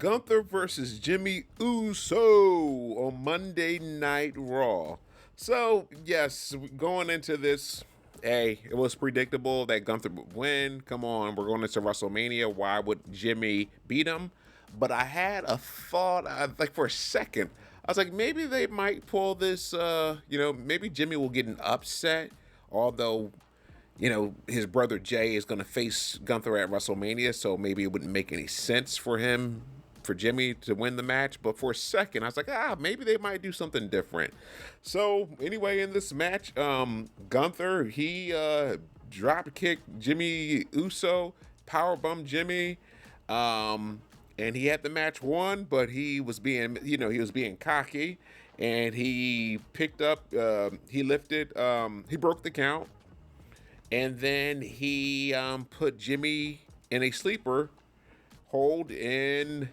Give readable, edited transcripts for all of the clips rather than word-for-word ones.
Gunther versus Jimmy Uso on Monday Night Raw. So, yes, going into this, hey, it was predictable that Gunther would win. Come on, we're going into WrestleMania. Why would Jimmy beat him? But I had a thought, like for a second, I was like, maybe they might pull this, maybe Jimmy will get an upset, although his brother Jey is going to face Gunther at WrestleMania, so maybe it wouldn't make any sense for Jimmy to win the match. But for a second, I was like, maybe they might do something different. So anyway, in this match, Gunther, he drop kicked Jimmy Uso, powerbomb Jimmy, and he had the match won, but he was being cocky, and he picked up, he lifted, he broke the count. And then he put Jimmy in a sleeper hold, and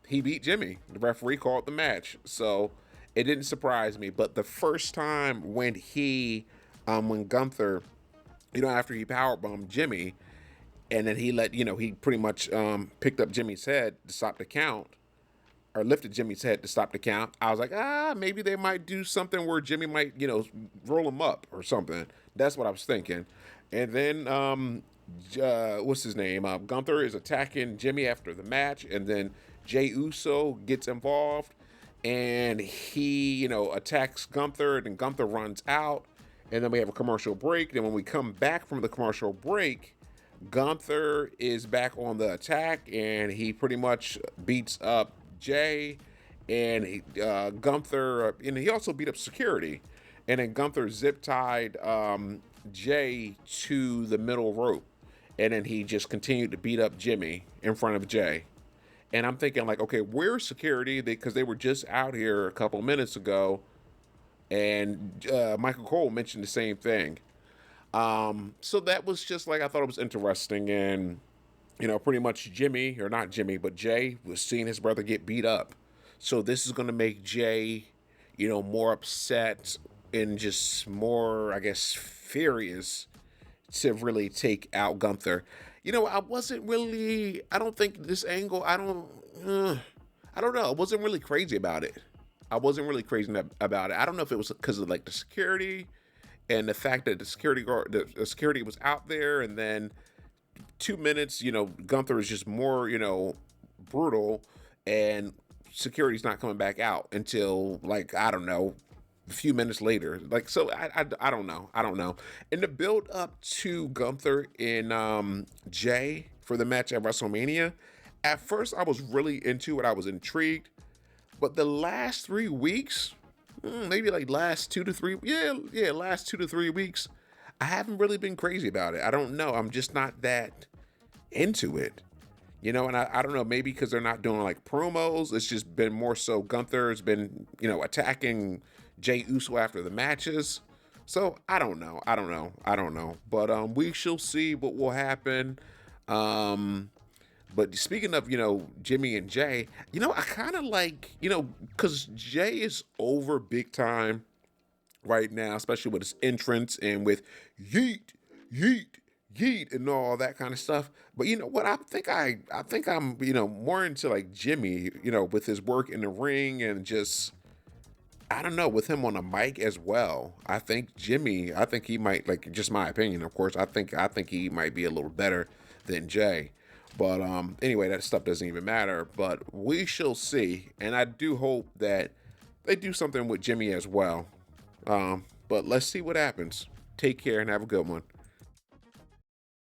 he beat Jimmy. The referee called the match, so it didn't surprise me. But the first time when when Gunther, after he powerbombed Jimmy, and then he pretty much picked up Jimmy's head to stop the count, or lifted Jimmy's head to stop the count. I was like, maybe they might do something where Jimmy might, roll him up or something. That's what I was thinking. And then, what's his name? Gunther is attacking Jimmy after the match, and then Jey Uso gets involved, and he, attacks Gunther, and then Gunther runs out, and then we have a commercial break. Then when we come back from the commercial break, Gunther is back on the attack, and he pretty much beats up Jey, and Gunther, and he also beat up security, and then Gunther zip tied Jey to the middle rope, and then he just continued to beat up Jimmy in front of Jey. And I'm thinking, like, okay, where's security? Because they were just out here a couple minutes ago, and Michael Cole mentioned the same thing. So that was just like, I thought it was interesting, and pretty much Jimmy, or not Jimmy, but Jey was seeing his brother get beat up. So this is going to make Jey, more upset and just more, I guess, furious to really take out Gunther. I don't think this angle, I don't know. I wasn't really crazy about it. I don't know if it was because of like the security and the fact that the security was out there, and then 2 minutes, Gunther is just more, brutal, and security's not coming back out until, like, I don't know, a few minutes later. Like, so I don't know. In the build up to Gunther and Jey for the match at WrestleMania, at first I was really into it. I was intrigued, but the last 3 weeks, maybe like last 2 to 3 weeks, I haven't really been crazy about it. I don't know. I'm just not that into it. And I don't know, maybe because they're not doing like promos. It's just been more so Gunther's been, attacking Jey Uso after the matches. So I don't know. But we shall see what will happen. But speaking of, Jimmy and Jey, I kind of like, because Jey is over big time right now, especially with his entrance and with yeet, yeet, yeet, and all that kind of stuff. But you know what? I think I'm, more into like Jimmy, with his work in the ring, and just, I don't know, with him on a mic as well. I think he might, like, just my opinion, of course, I think he might be a little better than Jey. But anyway, that stuff doesn't even matter. But we shall see. And I do hope that they do something with Jimmy as well. But let's see what happens. Take care and have a good one.